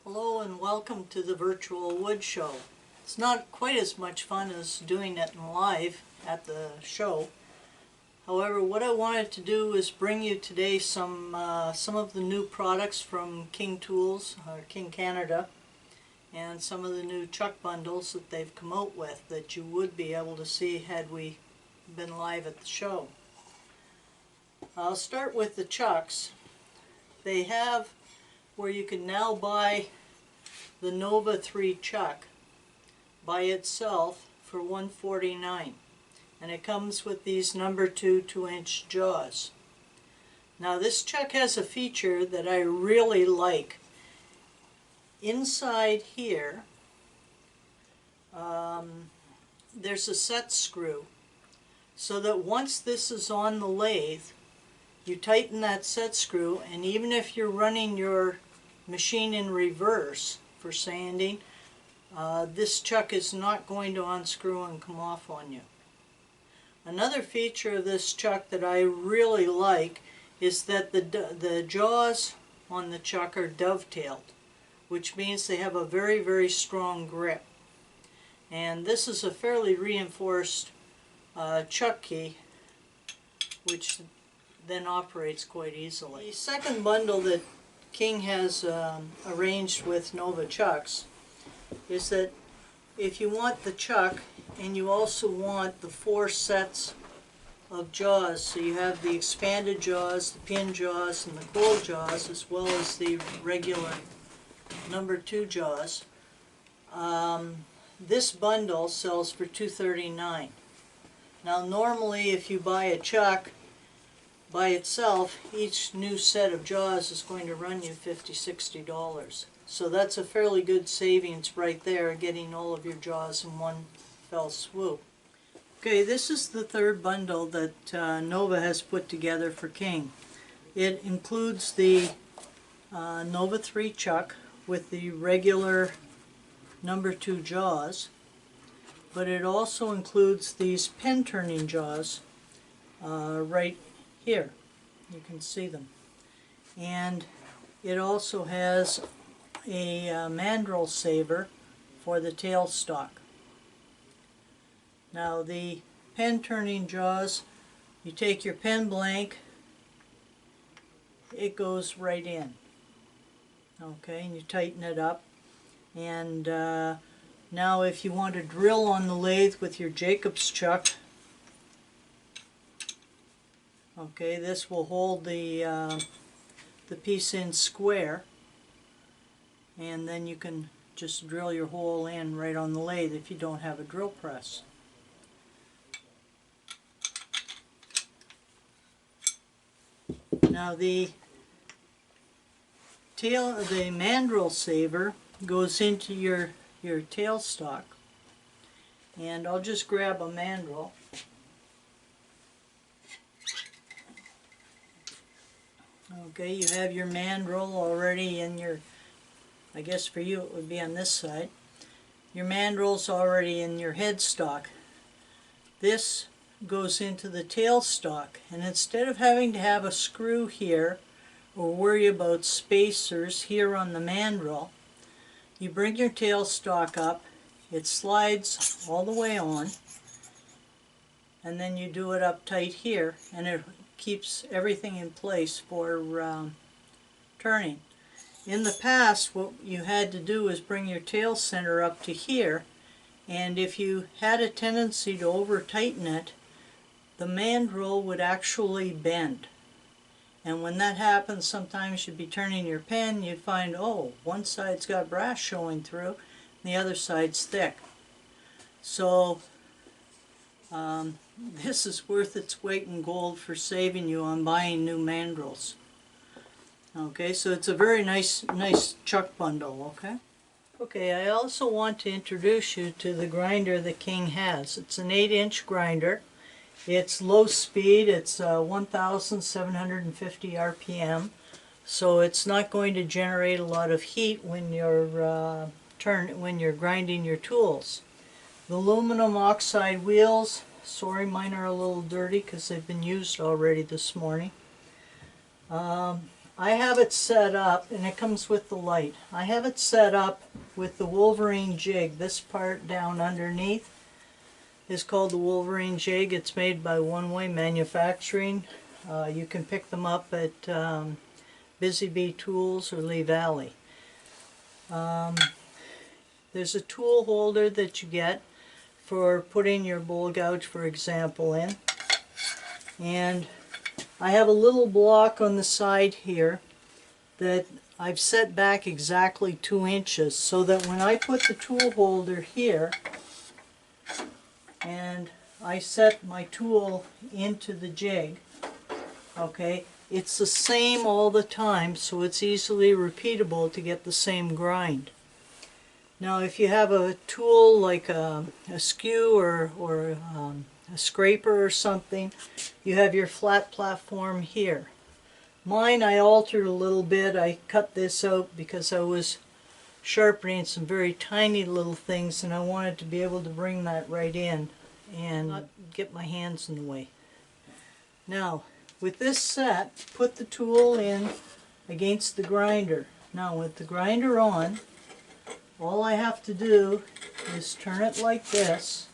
Hello and welcome to the virtual wood show. It's not quite as much fun as doing it in live at the show. However, what I wanted to do is bring you today some of the new products from King Tools, or King Canada, and some of the new chuck bundles that they've come out with that you would be able to see had we been live at the show. I'll start with the chucks. They have where you can now buy the Nova 3 chuck by itself for $149, and it comes with these number 2 2-inch jaws. Now this chuck has a feature that I really like. Inside here there's a set screw, so that once this is on the lathe, you tighten that set screw, and even if you're running your machine in reverse for sanding, this chuck is not going to unscrew and come off on you. Another feature of this chuck that I really like is that the jaws on the chuck are dovetailed, which means they have a very, very strong grip. And this is a fairly reinforced chuck key, which then operates quite easily. The second bundle that King has arranged with Nova chucks is that if you want the chuck and you also want the 4 sets of jaws, so you have the expanded jaws, the pin jaws, and the cold jaws, as well as the regular number 2 jaws, this bundle sells for $239. Now normally if you buy a chuck by itself, each new set of jaws is going to run you $50–60. So that's a fairly good savings right there, getting all of your jaws in one fell swoop. Okay, this is the third bundle that Nova has put together for King. It includes the Nova 3 chuck with the regular number 2 jaws, but it also includes these pen turning jaws right here. You can see them. And it also has a mandrel saver for the tailstock. Now the pen turning jaws, you take your pen blank, it goes right in. Okay, and you tighten it up. And now if you want to drill on the lathe with your Jacob's chuck, okay, this will hold the piece in square, and then you can just drill your hole in right on the lathe if you don't have a drill press. Now the mandrel saver goes into your tailstock, and I'll just grab a mandrel. Okay, you have your mandrel already in your, I guess for you it would be on this side. Your mandrel's already in your headstock. This goes into the tailstock, and instead of having to have a screw here or worry about spacers here on the mandrel, you bring your tailstock up, it slides all the way on, and then you do it up tight here, and it keeps everything in place for turning. In the past, what you had to do is bring your tail center up to here, and if you had a tendency to over tighten it, the mandrel would actually bend. And when that happens, sometimes you'd be turning your pen, you'd find, oh, one side's got brass showing through, and the other side's thick. So this is worth its weight in gold for saving you on buying new mandrels. Okay, so it's a very nice chuck bundle, okay? Okay, I also want to introduce you to the grinder that King has. It's an 8-inch grinder. It's low speed, it's 1,750 RPM, so it's not going to generate a lot of heat when you're grinding your tools. The aluminum oxide wheels, sorry mine are a little dirty because they've been used already this morning. I have it set up, and it comes with the light. I have it set up with the Wolverine jig. This part down underneath is called the Wolverine jig. It's made by One Way Manufacturing. You can pick them up at Busy Bee Tools or Lee Valley. There's a tool holder that you get for putting your bowl gouge, for example, in. And I have a little block on the side here that I've set back exactly 2 inches so that when I put the tool holder here and I set my tool into the jig, okay, it's the same all the time, so it's easily repeatable to get the same grind. Now if you have a tool like a skew or a scraper or something, you have your flat platform here. Mine I altered a little bit. I cut this out because I was sharpening some very tiny little things and I wanted to be able to bring that right in and not get my hands in the way. Now with this set, put the tool in against the grinder. Now with the grinder on, all I have to do is turn it like this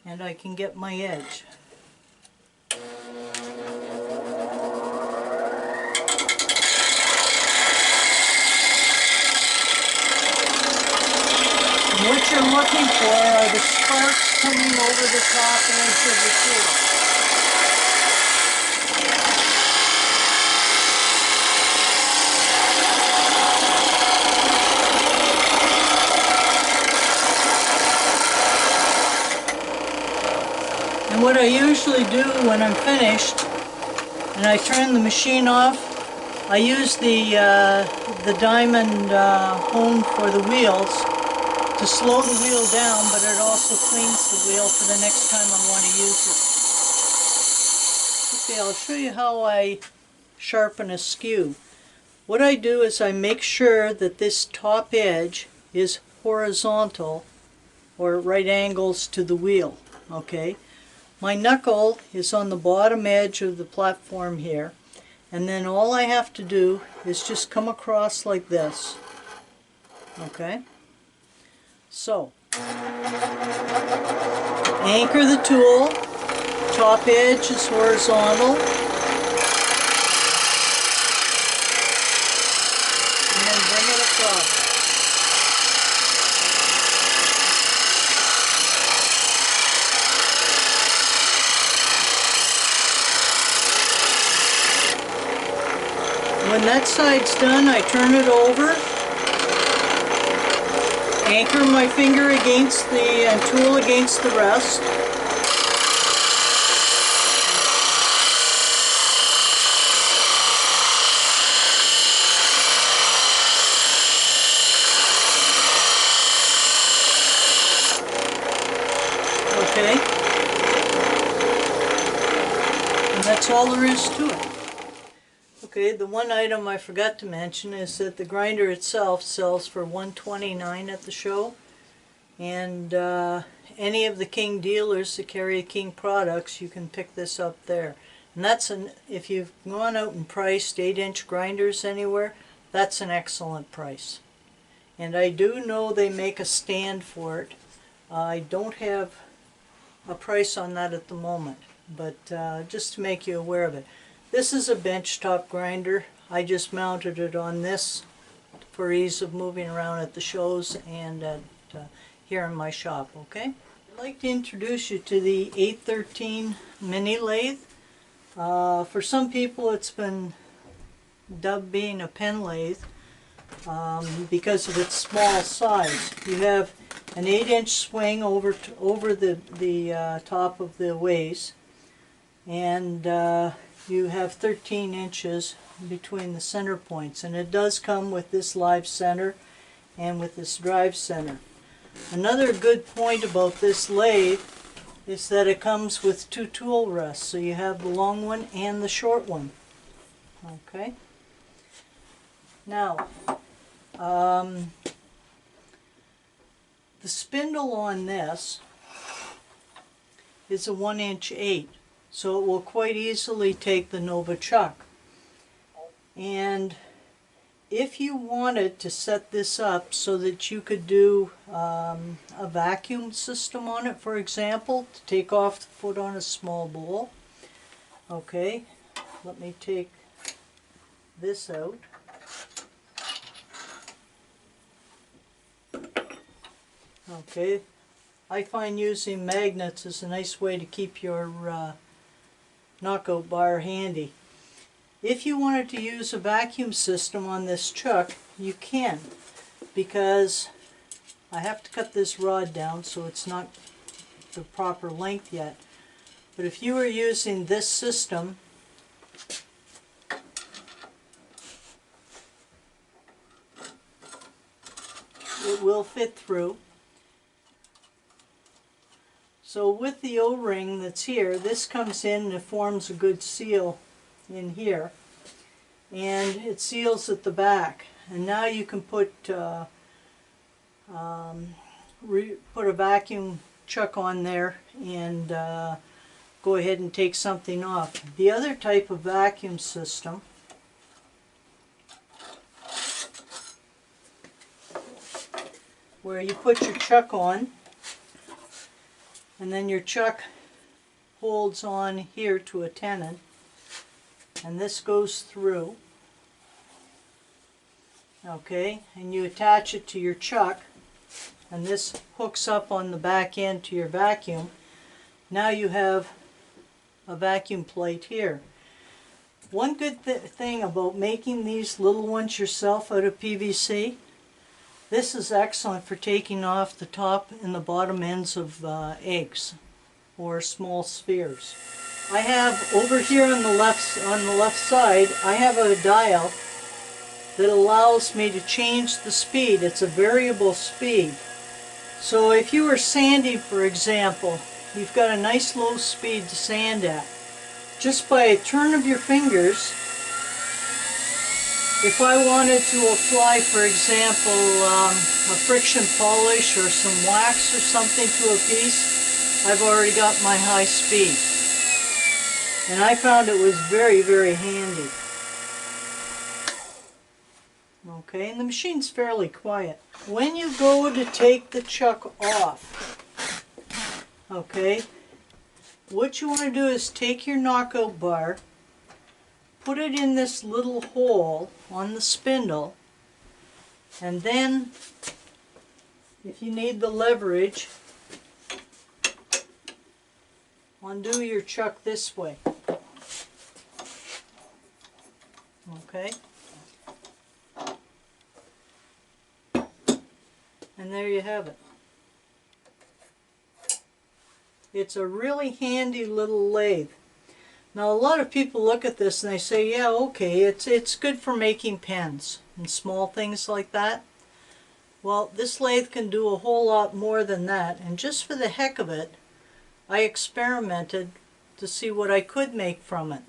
and I can get my edge. And what you're looking for are the sparks coming over the top edge of the tool. And what I usually do when I'm finished and I turn the machine off, I use the diamond hone for the wheels to slow the wheel down, but it also cleans the wheel for the next time I want to use it. Okay, I'll show you how I sharpen a skew. What I do is I make sure that this top edge is horizontal or at right angles to the wheel. Okay. My knuckle is on the bottom edge of the platform here, and then all I have to do is just come across like this. Okay? So, anchor the tool, top edge is horizontal, and then bring it across. When that side's done, I turn it over, anchor my finger against the tool against the rest, okay, and that's all there is to it. Okay, the one item I forgot to mention is that the grinder itself sells for $129 at the show, and any of the King dealers that carry King products, you can pick this up there. And that's if you've gone out and priced 8-inch grinders anywhere, that's an excellent price. And I do know they make a stand for it. I don't have a price on that at the moment, but just to make you aware of it. This is a benchtop grinder. I just mounted it on this for ease of moving around at the shows and at, here in my shop, okay? I'd like to introduce you to the 813 mini lathe. For some people it's been dubbed being a pen lathe because of its small size. You have an 8-inch swing over the top of the ways, and you have 13 inches between the center points, and it does come with this live center and with this drive center. Another good point about this lathe is that it comes with 2 tool rests, so you have the long one and the short one. Okay. Now, the spindle on this is a 1-inch 8. So it will quite easily take the Nova chuck. And if you wanted to set this up so that you could do a vacuum system on it, for example, to take off the foot on a small bowl. Okay, let me take this out. Okay, I find using magnets is a nice way to keep your knockout bar handy. If you wanted to use a vacuum system on this chuck, you can, because I have to cut this rod down so it's not the proper length yet. But if you were using this system, it will fit through. So with the O-ring that's here, this comes in and it forms a good seal in here, and it seals at the back. And now you can put a vacuum chuck on there and go ahead and take something off. The other type of vacuum system where you put your chuck on, and then your chuck holds on here to a tenon, and this goes through, okay, and you attach it to your chuck, and this hooks up on the back end to your vacuum. Now you have a vacuum plate here. One good thing about making these little ones yourself out of PVC, this is excellent for taking off the top and the bottom ends of eggs or small spheres. I have over here on the left side, I have a dial that allows me to change the speed. It's a variable speed. So if you were sanding, for example, you've got a nice low speed to sand at. Just by a turn of your fingers, if I wanted to apply, for example, a friction polish or some wax or something to a piece, I've already got my high speed. And I found it was very, very handy. Okay, and the machine's fairly quiet. When you go to take the chuck off, okay, what you want to do is take your knockout bar, put it in this little hole on the spindle, and then if you need the leverage, undo your chuck this way. Okay? And there you have it. It's a really handy little lathe. Now a lot of people look at this and they say, yeah, okay, it's good for making pens and small things like that. Well, this lathe can do a whole lot more than that, and just for the heck of it, I experimented to see what I could make from it.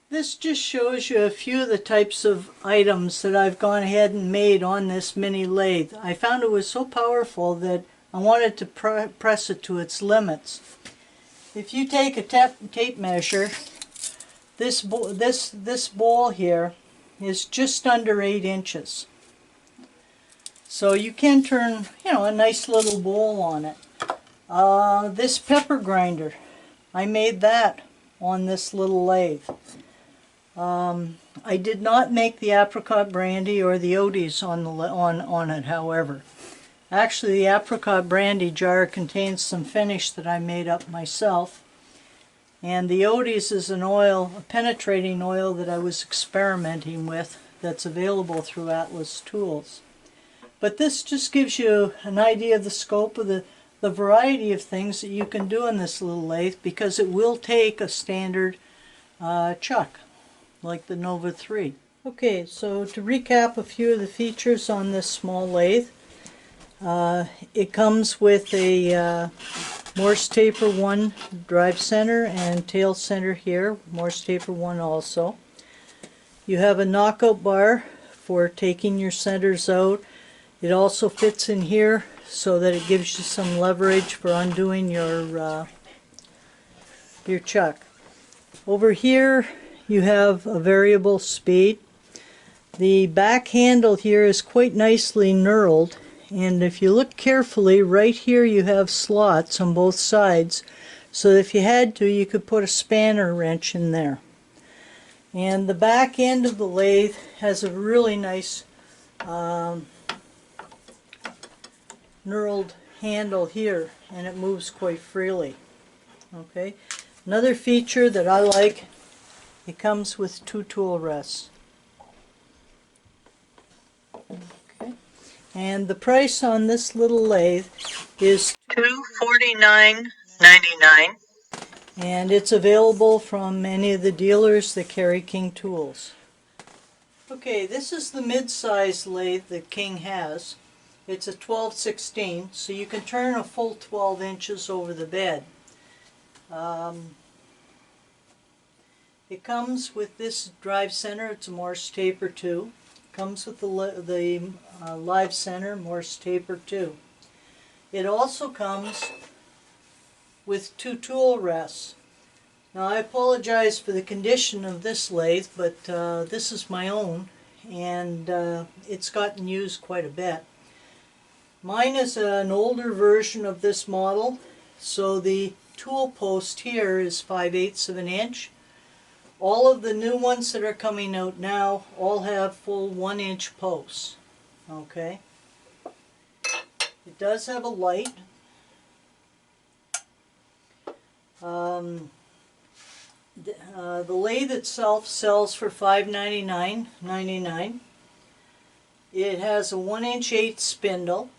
This just shows you a few of the types of items that I've gone ahead and made on this mini lathe. I found it was so powerful that I wanted to press it to its limits. If you take a tape measure, this bowl here is just under 8 inches. So you can turn, a nice little bowl on it. This pepper grinder, I made that on this little lathe. I did not make the apricot brandy or the Odie's on it, however. Actually, the apricot brandy jar contains some finish that I made up myself. And the Odie's is an oil, a penetrating oil that I was experimenting with that's available through Atlas Tools. But this just gives you an idea of the scope of the variety of things that you can do in this little lathe, because it will take a standard chuck like the Nova 3. Okay, so to recap a few of the features on this small lathe, it comes with a Morse Taper 1 drive center and tail center here, Morse Taper 1 also. You have a knockout bar for taking your centers out. It also fits in here so that it gives you some leverage for undoing your chuck. Over here you have a variable speed. The back handle here is quite nicely knurled, and if you look carefully, right here you have slots on both sides, so if you had to, you could put a spanner wrench in there. And the back end of the lathe has a really nice knurled handle here, and it moves quite freely. Okay. Another feature that I like, it comes with 2 tool rests. Okay. And the price on this little lathe is $249.99, and it's available from any of the dealers that carry King tools. Okay, this is the mid-size lathe that King has. It's a 12/16, so you can turn a full 12 inches over the bed. It comes with this drive center. It's a Morse taper 2. Comes with the live center, Morse taper 2. It also comes with 2 tool rests. Now I apologize for the condition of this lathe, but this is my own, and it's gotten used quite a bit. Mine is an older version of this model, so the tool post here is 5/8 of an inch. All of the new ones that are coming out now all have full 1-inch posts. Okay. It does have a light. The lathe itself sells for $599.99. It has a 1'/8" spindle.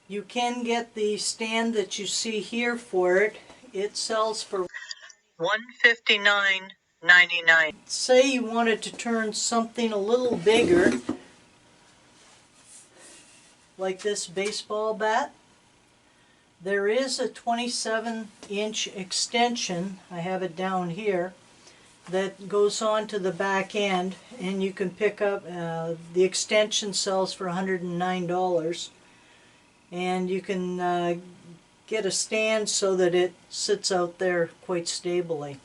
You can get the stand that you see here for it. It sells for $159.99. Say you wanted to turn something a little bigger, like this baseball bat. There is a 27-inch extension, I have it down here, that goes on to the back end, and you can pick up, the extension sells for $109, and you can get a stand so that it sits out there quite stably.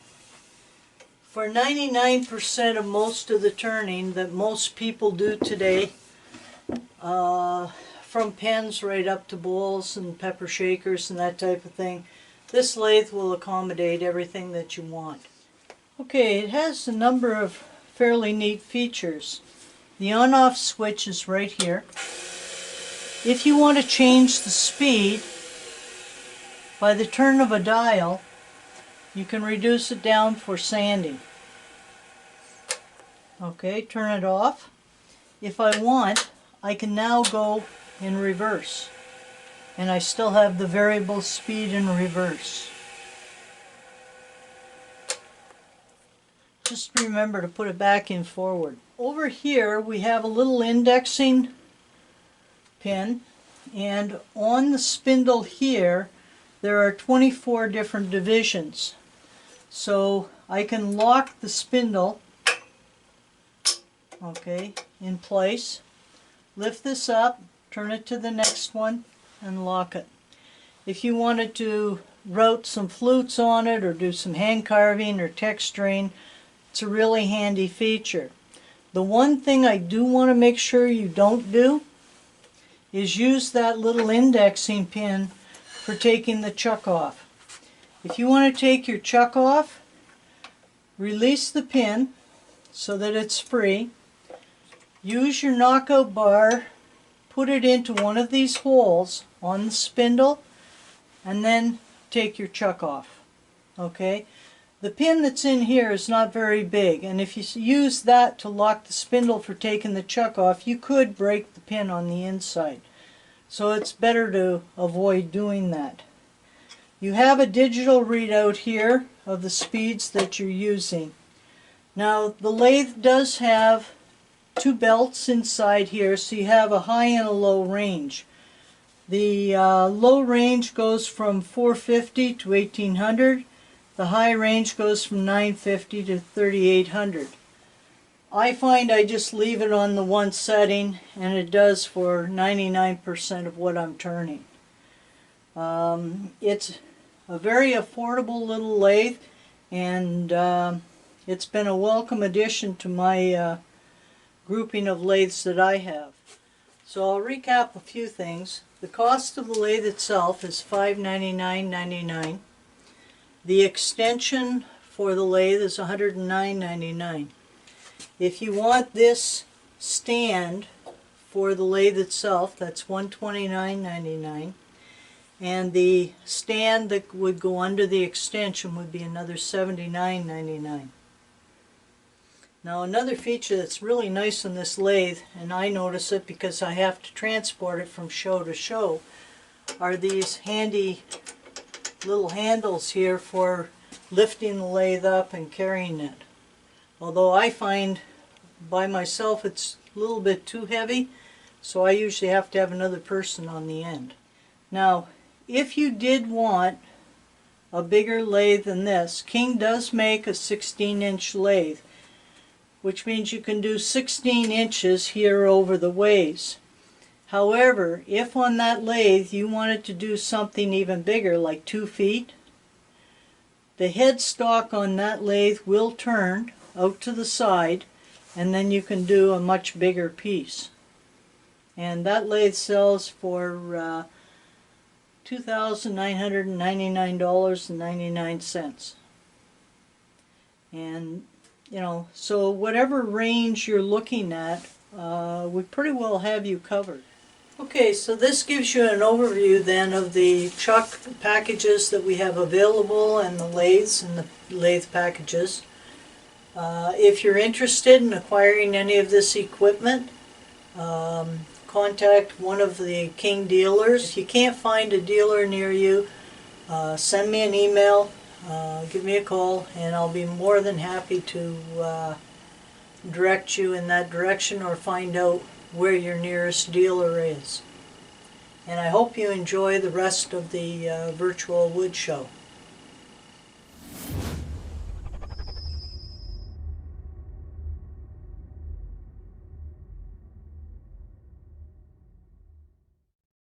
For 99% of most of the turning that most people do today, from pens right up to bowls and pepper shakers and that type of thing, this lathe will accommodate everything that you want. Okay, it has a number of fairly neat features. The on-off switch is right here. If you want to change the speed by the turn of a dial, you can reduce it down for sanding. Okay, turn it off. If I want, I can now go in reverse, and I still have the variable speed in reverse. Just remember to put it back in forward. Over here we have a little indexing pin, and on the spindle here there are 24 different divisions. So I can lock the spindle, okay, in place, lift this up, turn it to the next one, and lock it. If you wanted to route some flutes on it or do some hand carving or texturing, it's a really handy feature. The one thing I do want to make sure you don't do is use that little indexing pin for taking the chuck off. If you want to take your chuck off, release the pin so that it's free. Use your knockout bar, put it into one of these holes on the spindle, and then take your chuck off. Okay? The pin that's in here is not very big, and if you use that to lock the spindle for taking the chuck off, you could break the pin on the inside. So it's better to avoid doing that. You have a digital readout here of the speeds that you're using. Now the lathe does have 2 belts inside here, so you have a high and a low range. The low range goes from 450 to 1800. The high range goes from 950 to 3800. I find I just leave it on the one setting, and it does for 99% of what I'm turning. It's a very affordable little lathe, and it's been a welcome addition to my grouping of lathes that I have. So I'll recap a few things. The cost of the lathe itself is $599.99. The extension for the lathe is $109.99. If you want this stand for the lathe itself, that's $129.99. And the stand that would go under the extension would be another $79.99. Now another feature that's really nice on this lathe, and I notice it because I have to transport it from show to show, are these handy little handles here for lifting the lathe up and carrying it. Although I find by myself it's a little bit too heavy, so I usually have to have another person on the end. Now, if you did want a bigger lathe than this, King does make a 16-inch lathe, which means you can do 16 inches here over the ways. However, if on that lathe you wanted to do something even bigger, like 2 feet, the headstock on that lathe will turn out to the side, and then you can do a much bigger piece. And that lathe sells for $2,999.99. And you know, so whatever range you're looking at, we pretty well have you covered. Okay, so this gives you an overview then of the chuck packages that we have available and the lathes and the lathe packages. If you're interested in acquiring any of this equipment, contact one of the King dealers. If you can't find a dealer near you, send me an email. Give me a call, and I'll be more than happy to direct you in that direction or find out where your nearest dealer is. And I hope you enjoy the rest of the virtual wood show.